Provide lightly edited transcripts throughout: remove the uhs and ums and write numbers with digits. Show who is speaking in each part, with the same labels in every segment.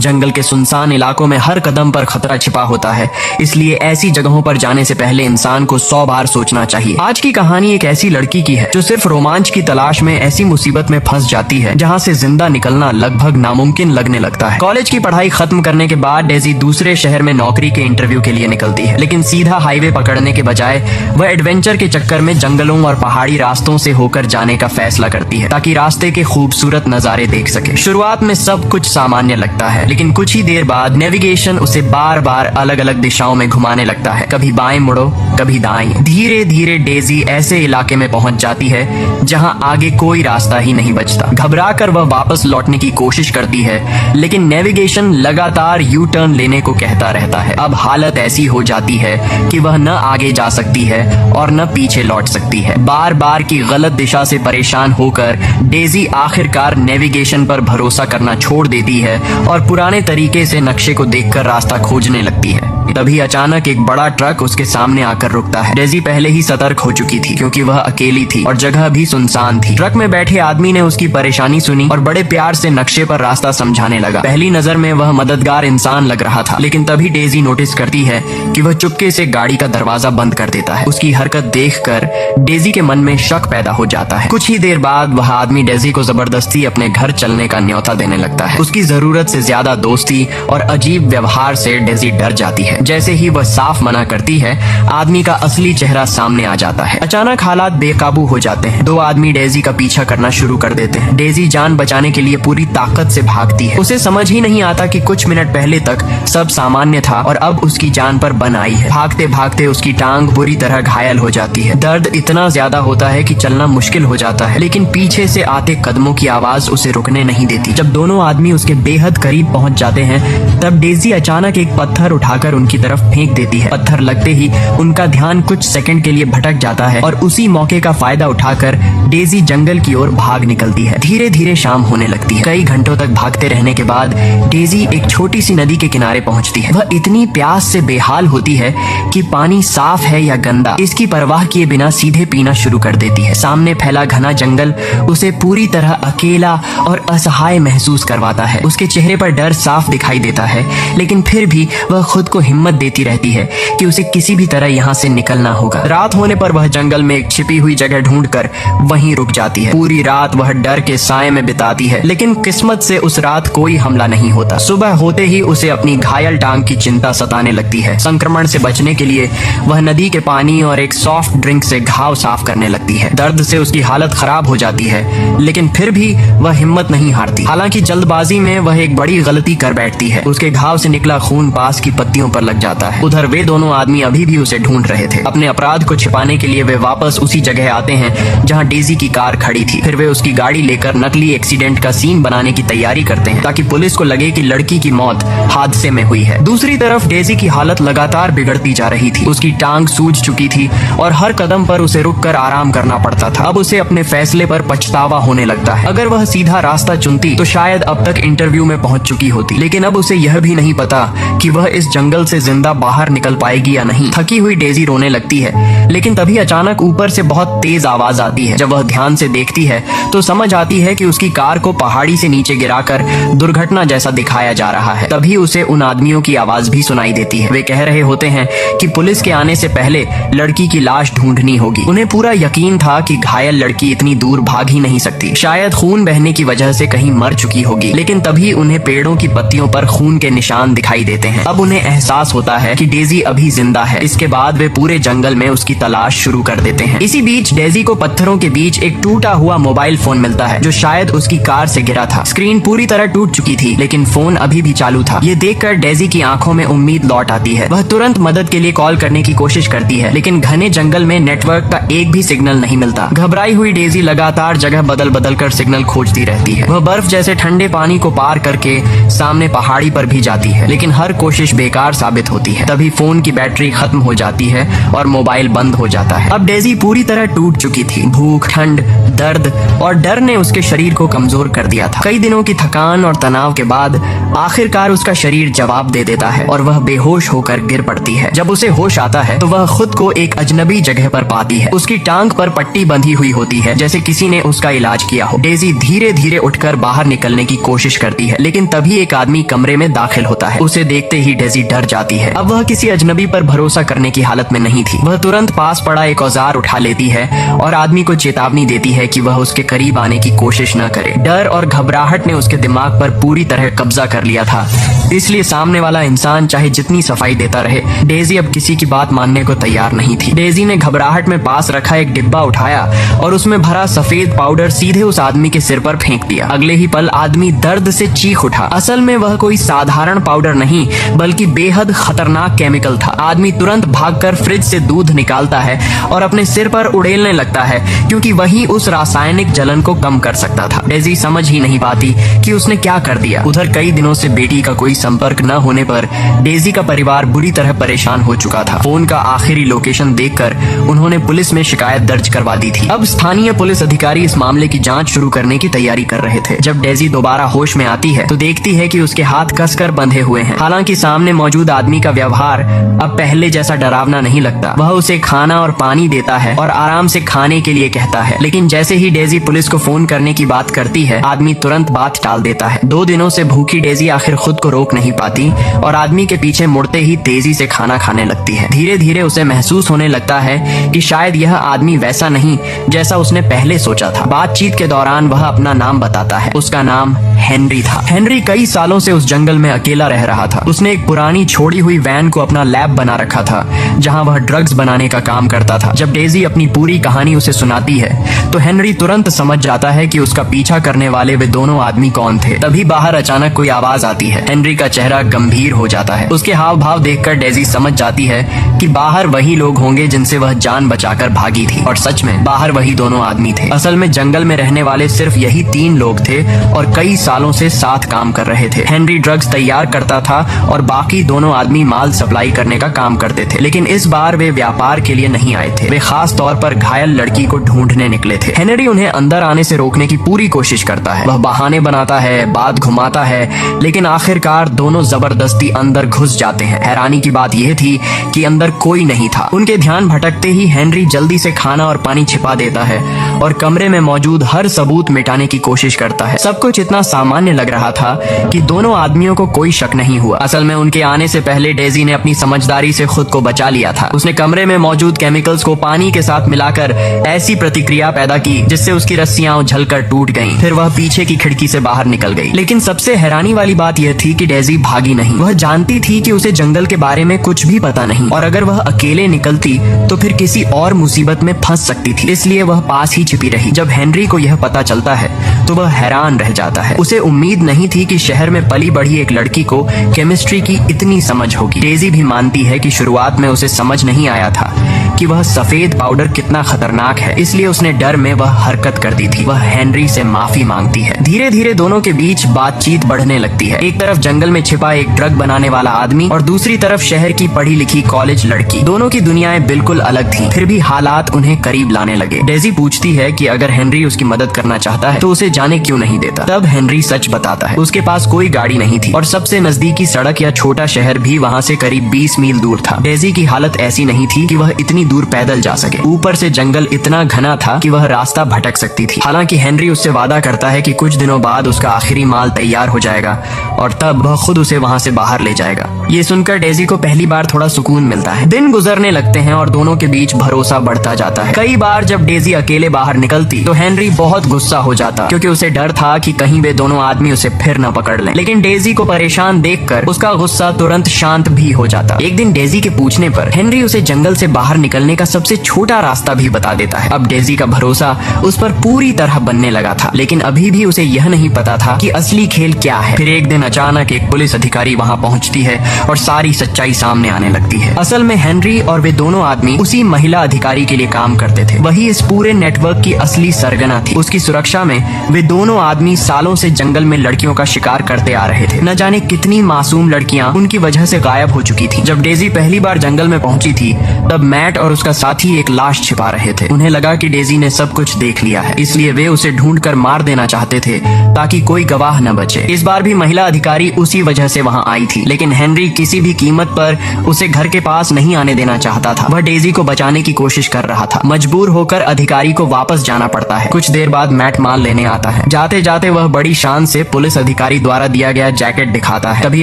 Speaker 1: जंगल के सुनसान इलाकों में हर कदम पर खतरा छिपा होता है, इसलिए ऐसी जगहों पर जाने से पहले इंसान को 100 बार सोचना चाहिए। आज की कहानी एक ऐसी लड़की की है जो सिर्फ रोमांच की तलाश में ऐसी मुसीबत में फंस जाती है जहाँ से जिंदा निकलना लगभग नामुमकिन लगने लगता है। कॉलेज की पढ़ाई खत्म करने के बाद डेजी दूसरे शहर में नौकरी के इंटरव्यू के लिए निकलती है, लेकिन सीधा हाईवे पकड़ने के बजाय वह एडवेंचर के चक्कर में जंगलों और पहाड़ी रास्तों से होकर जाने का फैसला करती है ताकि रास्ते के खूबसूरत नजारे देख सके। शुरुआत में सब कुछ सामान्य लगता है, लेकिन कुछ ही देर बाद नेविगेशन उसे बार बार अलग अलग दिशाओं में घुमाने लगता है। कभी बाएं मुड़ो, कभी दाएं। धीरे धीरे डेजी ऐसे इलाके में पहुंच जाती है जहां आगे कोई रास्ता ही नहीं बचता। घबराकर वह वापस लौटने की कोशिश करती है, लेकिन नेविगेशन लगातार यू टर्न लेने को कहता रहता है। अब हालत ऐसी हो जाती है कि वह न आगे जा सकती है और न पीछे लौट सकती है। बार बार की गलत दिशा से परेशान होकर डेजी आखिरकार नेविगेशन पर भरोसा करना छोड़ देती है और पुराने तरीके से नक्शे को देखकर रास्ता खोजने लगती है। तभी अचानक एक बड़ा ट्रक उसके सामने आकर रुकता है। डेजी पहले ही सतर्क हो चुकी थी क्योंकि वह अकेली थी और जगह भी सुनसान थी। ट्रक में बैठे आदमी ने उसकी परेशानी सुनी और बड़े प्यार से नक्शे पर रास्ता समझाने लगा। पहली नजर में वह मददगार इंसान लग रहा था, लेकिन तभी डेजी नोटिस करती है कि वह चुपके से गाड़ी का दरवाजा बंद कर देता है। उसकी हरकत देखकर डेजी के मन में शक पैदा हो जाता है। कुछ ही देर बाद वह आदमी डेजी को जबरदस्ती अपने घर चलने का न्योता देने लगता है। उसकी जरूरत से ज्यादा दोस्ती और अजीब व्यवहार से डेजी डर जाती है। जैसे ही वह साफ मना करती है, आदमी का असली चेहरा सामने आ जाता है। अचानक हालात बेकाबू हो जाते हैं। दो आदमी डेजी का पीछा करना शुरू कर देते हैं। डेजी जान बचाने के लिए पूरी ताकत से भागती है। उसे समझ ही नहीं आता कि कुछ मिनट पहले तक सब सामान्य था और अब उसकी जान पर बन आई है। भागते भागते उसकी टांग बुरी तरह घायल हो जाती है। दर्द इतना ज्यादा होता है कि चलना मुश्किल हो जाता है, लेकिन पीछे से आते कदमों की आवाज उसे रुकने नहीं देती। जब दोनों आदमी उसके बेहद करीब पहुंच जाते हैं, तब डेजी अचानक एक पत्थर उठाकर उनकी तरफ फेंक देती है। पत्थर लगते ही उनका ध्यान कुछ सेकंड के लिए भटक जाता है और उसी मौके का फायदा उठाकर डेजी जंगल की ओर भाग निकलती है। धीरे धीरे शाम होने लगती है। कई घंटों तक भागते रहने के बाद डेजी एक छोटी सी नदी के किनारे पहुंचती है। वह इतनी प्यास से बेहाल होती है कि पानी साफ है या गंदा इसकी परवाह किए बिना सीधे पीना शुरू कर देती है। सामने फैला घना जंगल उसे पूरी तरह अकेला और असहाय महसूस करवाता है। उसके चेहरे पर डर साफ दिखाई देता है, लेकिन फिर भी वह खुद को हिम्मत देती रहती है कि उसे किसी भी तरह यहाँ से निकलना होगा। रात होने पर वह जंगल में एक छिपी हुई जगह ढूंढकर वहीं रुक जाती है। पूरी रात वह डर के साए में बिताती है, लेकिन किस्मत से उस रात कोई हमला नहीं होता। सुबह होते ही उसे अपनी घायल टांग की चिंता सताने लगती है। संक्रमण से बचने के लिए वह नदी के पानी और एक सॉफ्ट ड्रिंक से घाव साफ करने लगती है। दर्द से उसकी हालत खराब हो जाती है, लेकिन फिर भी वह हिम्मत नहीं हारती। हालांकि जल्दबाजी में वह एक बड़ी गलती कर बैठती है। उसके घाव से निकला खून पास की पत्तियों पर लग जाता है। उधर वे दोनों आदमी अभी भी उसे ढूंढ रहे थे। अपने अपराध को छिपाने के लिए वे वापस उसी जगह आते हैं जहां डेजी की कार खड़ी थी। फिर वे उसकी गाड़ी लेकर नकली एक्सीडेंट का सीन बनाने की तैयारी करते हैं ताकि पुलिस को लगे कि लड़की की मौत हादसे में हुई है। दूसरी तरफ डेजी की हालत लगातार बिगड़ती जा रही थी। उसकी टांग सूज चुकी थी और हर कदम पर उसे रुककर आराम करना पड़ता था। अब उसे अपने फैसले पर पछतावा होने लगता है। अगर वह सीधा रास्ता चुनती तो शायद अब तक इंटरव्यू में पहुंच चुकी होती, लेकिन अब उसे यह भी नहीं पता कि वह इस जंगल से जिंदा बाहर निकल पाएगी या नहीं। थकी हुई डेजी रोने लगती है, लेकिन तभी अचानक ऊपर से बहुत तेज आवाज आती है। जब वह ध्यान से देखती है तो समझ आती है कि उसकी कार को पहाड़ी से नीचे गिराकर दुर्घटना जैसा दिखाया जा रहा है। तभी उसे उन आदमियों की आवाज भी सुनाई देती है। वे कह रहे होते हैं कि पुलिस के आने से पहले लड़की की लाश ढूंढनी होगी। उन्हें पूरा यकीन था कि घायल लड़की इतनी दूर भाग ही नहीं सकती, शायद खून बहने की वजह से कहीं मर चुकी होगी। लेकिन तभी उन्हें पेड़ों की पत्तियों पर खून के निशान दिखाई देते हैं। अब उन्हें एहसास होता है कि डेजी अभी जिंदा है। इसके बाद वे पूरे जंगल में उसकी तलाश शुरू कर देते हैं। इसी बीच डेजी को पत्थरों के बीच एक टूटा हुआ मोबाइल फोन मिलता है जो शायद उसकी कार से गिरा था। स्क्रीन पूरी तरह टूट चुकी थी, लेकिन फोन अभी भी चालू था। ये देखकर डेजी की आंखों में उम्मीद लौट आती है। वह तुरंत मदद के लिए कॉल करने की कोशिश करती है, लेकिन घने जंगल में नेटवर्क का एक भी सिग्नल नहीं मिलता। घबराई हुई डेजी लगातार जगह बदल बदल कर सिग्नल खोजती रहती है। वह बर्फ जैसे ठंडे पानी को पार करके सामने पहाड़ी पर भी जाती है, लेकिन हर कोशिश बेकार साबित होती है। तभी फोन की बैटरी खत्म हो जाती है और मोबाइल बंद हो जाता है। अब डेजी पूरी तरह टूट चुकी थी। भूख, ठंड, दर्द और डर ने उसके शरीर को कमजोर कर दिया था। कई दिनों की थकान और तनाव के बाद आखिरकार उसका शरीर जवाब दे देता है और वह बेहोश होकर गिर पड़ती है। जब उसे होश आता है तो वह खुद को एक अजनबी जगह पर पाती है। उसकी टांग पर पट्टी बंधी हुई होती है, जैसे किसी ने उसका इलाज किया हो। डेजी धीरे धीरे उठकर बाहर निकलने की कोशिश करती है, लेकिन तभी एक आदमी कमरे में दाखिल होता है। उसे देखते ही डेजी डर जाती है। अब वह किसी अजनबी पर भरोसा करने की हालत में नहीं थी। वह तुरंत पास पड़ा एक औजार उठा लेती है और आदमी को चेतावनी देती है कि वह उसके करीब आने की कोशिश न करे। डर और घबराहट ने उसके दिमाग पर पूरी तरह कब्जा कर लिया था, इसलिए सामने वाला इंसान चाहे जितनी सफाई देता रहे, डेजी अब किसी की बात मानने को तैयार नहीं थी। डेजी ने घबराहट में पास रखा एक डिब्बा उठाया और उसमें भरा सफेद पाउडर सीधे उस आदमी के सिर पर फेंक दिया। अगले ही पल आदमी दर्द से चीख उठा। असल में वह कोई साधारण पाउडर नहीं बल्कि बेहद खतरनाक केमिकल था। आदमी तुरंत भागकर फ्रिज से दूध निकालता है और अपने सिर पर उड़ेलने लगता है, क्योंकि वही उस रासायनिक जलन को कम कर सकता था। डेजी समझ ही नहीं पाती कि उसने क्या कर दिया। उधर कई दिनों से बेटी का कोई संपर्क न होने पर डेजी का परिवार बुरी तरह परेशान हो चुका था। फोन का आखिरी लोकेशन देखकर उन्होंने पुलिस में शिकायत दर्ज करवा दी थी। अब स्थानीय पुलिस अधिकारी इस मामले की जांच शुरू करने की तैयारी कर रहे थे। जब डेजी दोबारा होश में आती है तो देखती है कि उसके हाथ कसकर बंधे हुए हैं। हालांकि सामने मौजूद आदमी का व्यवहार अब पहले जैसा डरावना नहीं लगता। वह उसे खाना और पानी देता है और आराम से खाने के लिए कहता है, लेकिन जैसे ही डेजी पुलिस को फोन करने की बात करती है, आदमी तुरंत बात टाल देता है। 2 दिनों से भूखी डेजी आखिर खुद को रोक नहीं पाती और आदमी के पीछे मुड़ते ही तेजी से खाना खाने लगती है। धीरे धीरे उसे महसूस होने लगता है कि शायद यह आदमी वैसा नहीं जैसा उसने पहले सोचा था। बातचीत के दौरान वह अपना नाम बताता है। उसका नाम हेनरी था। हेनरी कई सालों से उस जंगल में अकेला रह रहा था। उसने एक पुरानी छोड़ी हुई वैन को अपना लैब बना रखा था, जहां वह ड्रग्स बनाने का काम करता था। जब डेजी अपनी पूरी कहानी उसे सुनाती है तो हेनरी तुरंत समझ जाता है कि उसका पीछा करने वाले वे दोनों आदमी कौन थे। तभी बाहर अचानक कोई आवाज आती है। हेनरी का चेहरा गंभीर हो जाता है। उसके हाव भाव देखकर डेजी समझ जाती है कि बाहर वही लोग होंगे जिनसे वह जान बचाकर भागी थी। और सच में बाहर वही दोनों आदमी थे। असल में जंगल में रहने वाले सिर्फ यही 3 लोग थे और कई सालों से साथ काम कर रहे थे। हेनरी ड्रग्स तैयार करता था और बाकी दोनों आदमी माल सप्लाई करने का काम करते थे। लेकिन इस बार वे व्यापार के लिए नहीं आए थे। वे खास तौर पर घायल लड़की को ढूंढने निकले थे। हेनरी उन्हें अंदर आने से रोकने की पूरी कोशिश करता है। वह बहाने बनाता है, बात घुमाता है, लेकिन आखिरकार दोनों जबरदस्ती अंदर घुस जाते हैं। हैरानी की बात यह थी कि अंदर कोई नहीं था। उनके ध्यान भटकते ही हेनरी जल्दी से खाना और पानी छिपा देता है और कमरे में मौजूद हर सबूत मिटाने की कोशिश करता है। सब कुछ इतना सामान्य लग रहा था कि दोनों आदमियों को कोई शक नहीं हुआ। असल में उनके आने से पहले डेजी ने अपनी समझदारी से खुद को बचा लिया था। उसने कमरे में मौजूद केमिकल्स को पानी के साथ मिलाकर ऐसी प्रतिक्रिया पैदा की जिससे उसकी रस्सियां उछलकर टूट गईं। फिर वह पीछे की खिड़की से बाहर निकल गई। लेकिन सबसे हैरानी वाली बात यह थी कि डेजी भागी नहीं। वह जानती थी कि उसे जंगल के बारे में कुछ भी पता नहीं और अगर वह अकेले निकलती तो फिर किसी और मुसीबत में फंस सकती थी। इसलिए वह पास ही छिपी रही। जब हेनरी को यह पता चलता है तो वह हैरान रह जाता है। उसे उम्मीद नहीं थी कि शहर में पली बढ़ी एक लड़की को केमिस्ट्री की इतनी समझ होगी। डेजी भी मानती है कि शुरुआत में उसे समझ नहीं आया था कि वह सफेद पाउडर कितना खतरनाक है, इसलिए उसने डर में वह हरकत कर दी थी। वह हेनरी से माफी मांगती है। धीरे धीरे दोनों के बीच बातचीत बढ़ने लगती है। एक तरफ जंगल में छिपा एक ड्रग बनाने वाला आदमी और दूसरी तरफ शहर की पढ़ी लिखी कॉलेज लड़की। दोनों की दुनियाएं बिल्कुल अलग थी, फिर भी हालात उन्हें करीब लाने लगे। डेजी पूछती है कि अगर हेनरी उसकी मदद करना चाहता है तो उसे जाने क्यों नहीं देता। तब हेनरी सच बताता है। उसके पास कोई गाड़ी नहीं थी और सबसे नजदीकी सड़क या छोटा शहर भी वहाँ से करीब 20 मील दूर था। डेजी की हालत ऐसी नहीं थी कि वह इतनी दूर पैदल जा सके। ऊपर से जंगल इतना घना था कि वह रास्ता भटक सकती थी। हालांकि हेनरी उससे वादा करता है कि कुछ दिनों बाद उसका आखिरी माल तैयार हो जाएगा और तब वह खुद उसे वहाँ से बाहर ले जाएगा। ये सुनकर डेजी को पहली बार थोड़ा सुकून मिलता है। दिन गुजरने लगते हैं और दोनों के बीच भरोसा बढ़ता जाता है। कई बार जब डेजी अकेले बाहर निकलती तो हेनरी बहुत गुस्सा हो जाता, क्योंकि उसे डर था कि कहीं वे दोनों आदमी उसे फिर न पकड़ लें। लेकिन डेजी को परेशान देखकर उसका गुस्सा तुरंत शांत भी हो जाता। एक दिन डेजी के पूछने पर हेनरी उसे जंगल से बाहर निकलने का सबसे छोटा रास्ता भी बता देता है। अब डेजी का भरोसा उस पर पूरी तरह बनने लगा था, लेकिन अभी भी उसे यह नहीं पता था कि असली खेल क्या है। फिर एक दिन अचानक एक पुलिस अधिकारी वहाँ पहुँचती है और सारी सच्चाई सामने आने लगती है। असल में हेनरी और वे दोनों आदमी उसी महिला अधिकारी के लिए काम करते थे। वही इस पूरे नेटवर्क की असली सरगना थी। उसकी सुरक्षा में वे दोनों आदमी सालों से जंगल में लड़कियों का शिकार करते आ रहे थे। न जाने कितनी मासूम लड़कियां उनकी वजह से गायब हो चुकी थी। जब डेजी पहली बार जंगल में पहुंची थी तब मैट और उसका साथी एक लाश छिपा रहे थे। उन्हें लगा कि डेजी ने सब कुछ देख लिया है, इसलिए वे उसे ढूंढकर मार देना चाहते थे ताकि कोई गवाह न बचे। इस बार भी महिला अधिकारी उसी वजह से वहां आई थी, लेकिन हेनरी किसी भी कीमत पर उसे घर के पास नहीं आने देना चाहता था। वह डेजी को बचाने की कोशिश कर रहा था। मजबूर होकर अधिकारी को वापस जाना पड़ता है। कुछ देर बाद मैट माल लेने आता है। जाते जाते वह बड़ी शान से पुलिस अधिकारी द्वारा दिया गया जैकेट दिखाता है। तभी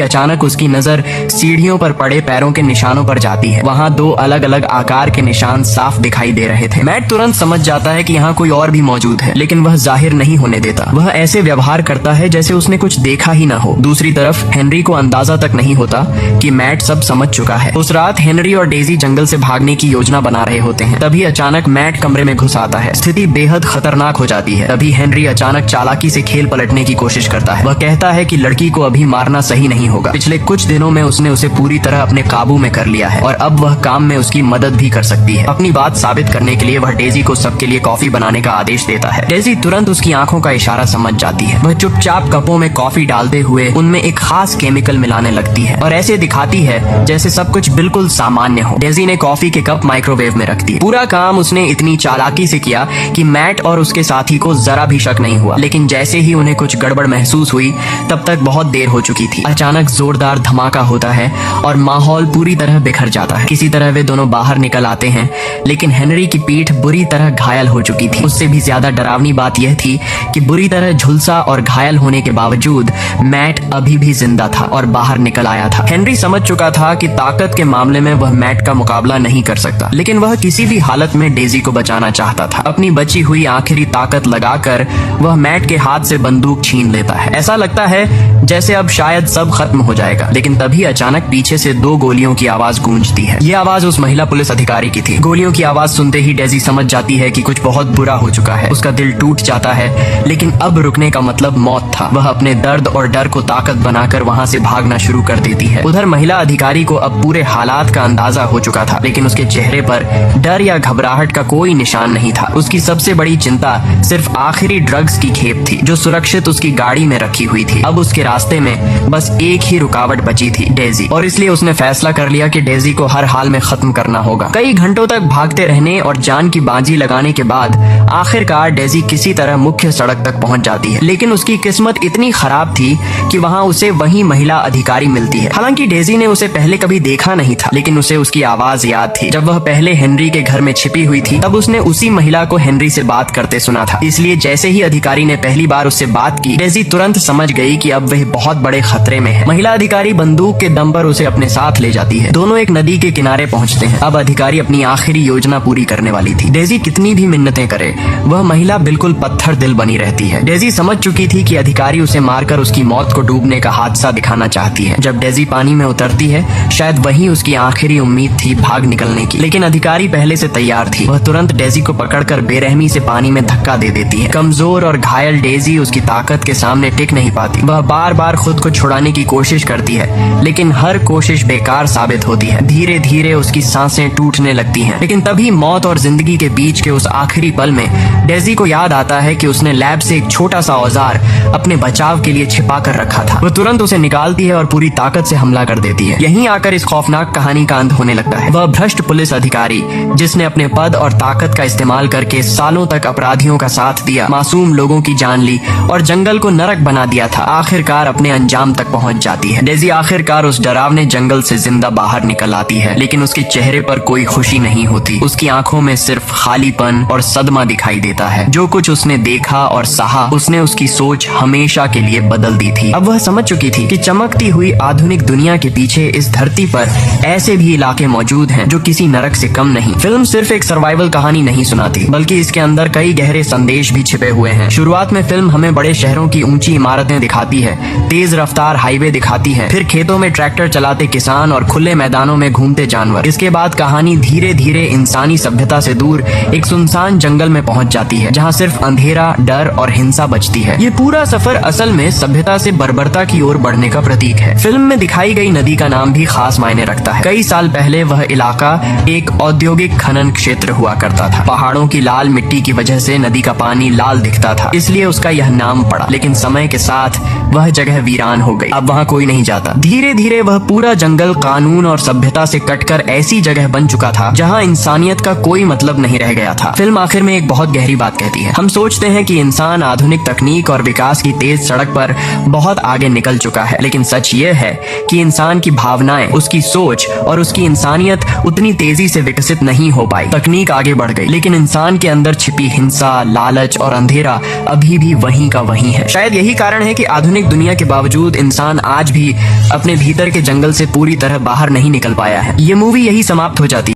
Speaker 1: अचानक उसकी नजर सीढ़ियों पर पड़े पैरों के निशानों पर जाती है। वहाँ दो अलग अलग आकार के निशान साफ दिखाई दे रहे थे। मैट तुरंत समझ जाता है कि यहाँ कोई और भी मौजूद है, लेकिन वह जाहिर नहीं होने देता। वह ऐसे व्यवहार करता है जैसे उसने कुछ देखा ही ना हो। दूसरी तरफ हेनरी को अंदाजा तक नहीं होता कि मैट सब समझ चुका है। उस रात हेनरी और डेजी जंगल से भागने की योजना बना रहे होते हैं। तभी अचानक मैट कमरे में घुस आता है। स्थिति बेहद खतरनाक हो जाती है। तभी हेनरी अचानक चालाकी से खेल पलटने की कोशिश करता है। वह कहता है कि लड़की को अभी मारना सही नहीं होगा। पिछले कुछ दिनों में उसने उसे पूरी तरह अपने काबू में कर लिया है और अब वह काम में उसकी मदद भी कर सकती है। अपनी बात साबित करने के लिए वह डेजी को सबके लिए कॉफी बनाने का आदेश देता है। डेजी तुरंत उसकी आंखों का इशारा समझ जाती है। वह चुपचाप कपों में कॉफी डालते हुए उनमें एक खास केमिकल मिलाने लगती है और ऐसे दिखाती है जैसे सब कुछ बिल्कुल सामान्य हो। डेजी ने कॉफी के कप माइक्रोवेव में रख दिए। पूरा काम उसने इतनी चालाकी से किया कि मैट और उसके साथी को जरा भी शक नहीं हुआ, लेकिन जैसे ही उन्हें कुछ गड़बड़ महसूस हुई तब तक बहुत देर हो चुकी थी। अचानक जोरदार धमाका होता है और माहौल पूरी तरह बिखर जाता है। किसी तरह वे दोनों बाहर निकल आते हैं, लेकिन हेनरी की पीठ बुरी तरह घायल हो चुकी थी। उससे भी ज्यादा डरावनी बात यह थी कि बुरी तरह झुलसा और घायल होने के बावजूद मैट अभी भी जिंदा था और बाहर निकल आया था। हेनरी समझ चुका था कि ताकत के मामले में वह मैट का मुकाबला नहीं कर सकता, लेकिन वह किसी भी हालत में डेजी को बचाना चाहता था। अपनी बची हुई आखिरी ताकत लगाकर वह मैट के हाथ से बंदूक छीन लेता है। ऐसा लगता है जैसे अब शायद सब खत्म हो जाएगा, लेकिन तभी अचानक पीछे से दो गोलियों की आवाज गूंजती है। ये आवाज उस महिला पुलिस अधिकारी की थी। गोलियों की आवाज सुनते ही डेजी समझ जाती है कि कुछ बहुत बुरा हो चुका है। उसका दिल टूट जाता है, लेकिन अब रुकने का मतलब मौत था। वह अपने दर्द और डर को ताकत बनाकर वहां से भागना शुरू कर देती है। उधर महिला अधिकारी को अब पूरे हालात का अंदाजा हो चुका था, लेकिन उसके चेहरे पर डर या घबराहट का कोई निशान नहीं था। उसकी सबसे बड़ी चिंता सिर्फ आखिरी ड्रग्स की खेप थी जो सुरक्षित उसकी गाड़ी में रखी हुई थी। अब उसके रास्ते में बस एक ही रुकावट बची थी, डेजी, और इसलिए उसने फैसला कर लिया कि डेजी को हर हाल में खत्म करना होगा। कई घंटों तक भागते रहने और जान की बाजी लगाने के बाद आखिरकार डेजी किसी तरह मुख्य सड़क तक पहुंच जाती है, लेकिन उसकी किस्मत इतनी खराब थी कि वहां उसे वही महिला अधिकारी मिलती है। हालांकि डेजी ने उसे पहले कभी देखा नहीं था, लेकिन उसे उसकी आवाज याद थी। जब वह पहले हेनरी के घर में छिपी हुई थी तब उसने उसी महिला को हेनरी से बात करते सुना था। इसलिए जैसे ही अधिकारी ने पहली बार उससे बात की, डेजी तुरंत समझ गई कि अब वह बहुत बड़े खतरे में है। महिला अधिकारी बंदूक के दम पर उसे अपने साथ ले जाती है। दोनों एक नदी के किनारे पहुंचते हैं। अब अधिकारी अपनी आखिरी योजना पूरी करने वाली थी। डेजी कितनी भी मिन्नतें करे, वह महिला बिल्कुल पत्थर दिल बनी रहती है। डेजी समझ चुकी थी कि अधिकारी उसे मारकर उसकी मौत को डूबने का हादसा दिखाना चाहती है। जब डेजी पानी में उतरती है, शायद वही उसकी आखिरी उम्मीद थी भाग निकलने की, लेकिन अधिकारी पहले से तैयार थी। वह तुरंत डेजी को पकड़कर बेरहमी से पानी में धक्का दे देती है। कमजोर और घायल डेजी उसकी ताकत के सामने टिक नहीं पाती। वह बार बार खुद को छुड़ाने की कोशिश करती है, लेकिन हर कोशिश बेकार साबित होती है। धीरे धीरे उसकी सांसें टूटने लगती हैं। लेकिन तभी मौत और जिंदगी के बीच के उस आखिरी पल में डेजी को याद आता है कि उसने लैब से एक छोटा सा औजार अपने बचाव के लिए छिपा कर रखा था। वह तुरंत उसे निकालती है और पूरी ताकत से हमला कर देती है। यहीं आकर इस खौफनाक कहानी का अंत होने लगता है। वह भ्रष्ट पुलिस अधिकारी जिसने अपने पद और ताकत का इस्तेमाल करके सालों तक अपराधियों का साथ दिया, मासूम लोगों की जान ली और जंगल को नरक बना दिया था, आखिरकार अपने अंजाम तक पहुंच जाती है। डेजी आखिरकार उस डरावने जंगल से जिंदा बाहर निकल आती है, लेकिन उसके चेहरे पर कोई खुशी नहीं होती। उसकी आंखों में सिर्फ खालीपन और सदमा दिखाई देता है। जो कुछ उसने देखा और सहा, उसने उसकी सोच हमेशा के लिए बदल दी थी। अब वह समझ चुकी थी कि चमकती हुई आधुनिक दुनिया के पीछे इस धरती पर ऐसे भी इलाके मौजूद हैं जो किसी नरक से कम नहीं। फिल्म सिर्फ एक सर्वाइवल कहानी नहीं सुनाती, बल्कि इसके अंदर कई गहरे संदेश भी छिपे हुए हैं। शुरुआत में फिल्म हमें बड़े शहरों की ऊंची इमारतें दिखाती है, तेज रफ्तार हाईवे दिखाती है, फिर खेतों में ट्रैक्टर चलाते किसान और खुले मैदानों में घूमते जानवर। इसके बाद कहानी धीरे धीरे इंसानी सभ्यता से दूर एक सुनसान जंगल में पहुंच जाती है, जहां सिर्फ अंधेरा, डर और हिंसा बचती है। ये पूरा सफर असल में सभ्यता से बर्बरता की ओर बढ़ने का प्रतीक है। फिल्म में दिखाई गई नदी का नाम भी खास मायने रखता है। कई साल पहले वह इलाका एक औद्योगिक खनन क्षेत्र हुआ करता था। पहाड़ों की लाल मिट्टी की वजह से नदी का पानी लाल दिखता था, इसलिए उसका यह नाम पड़ा। लेकिन समय के साथ वह जगह वीरान हो गई। अब वहाँ कोई नहीं जाता। धीरे धीरे वह पूरा जंगल कानून और सभ्यता से कटकर ऐसी जगह बन चुका था जहाँ इंसानियत का कोई मतलब नहीं रह गया था। फिल्म आखिर में एक बहुत गहरी बात कहती है। हम सोचते हैं कि इंसान आधुनिक तकनीक और विकास की तेज सड़क पर बहुत आगे निकल चुका है, लेकिन सच ये है कि इंसान की भावनाएं, उसकी सोच और उसकी इंसानियत उतनी तेजी से विकसित नहीं हो पाई। तकनीक आगे बढ़ गई, लेकिन इंसान के अंदर छिपी हिंसा, लालच और अंधेरा अभी भी वहीं का वहीं है। शायद यही कारण है कि आधुनिक दुनिया के बावजूद इंसान आज भी अपने भीतर के जंगल से पूरी तरह बाहर नहीं निकल पाया है। ये मूवी यही समाप्त हो जाती है।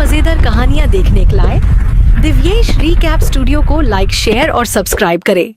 Speaker 2: मजेदार कहानियां देखने के लिए दिव्येश रिकैप स्टूडियो को लाइक, शेयर और सब्सक्राइब करें।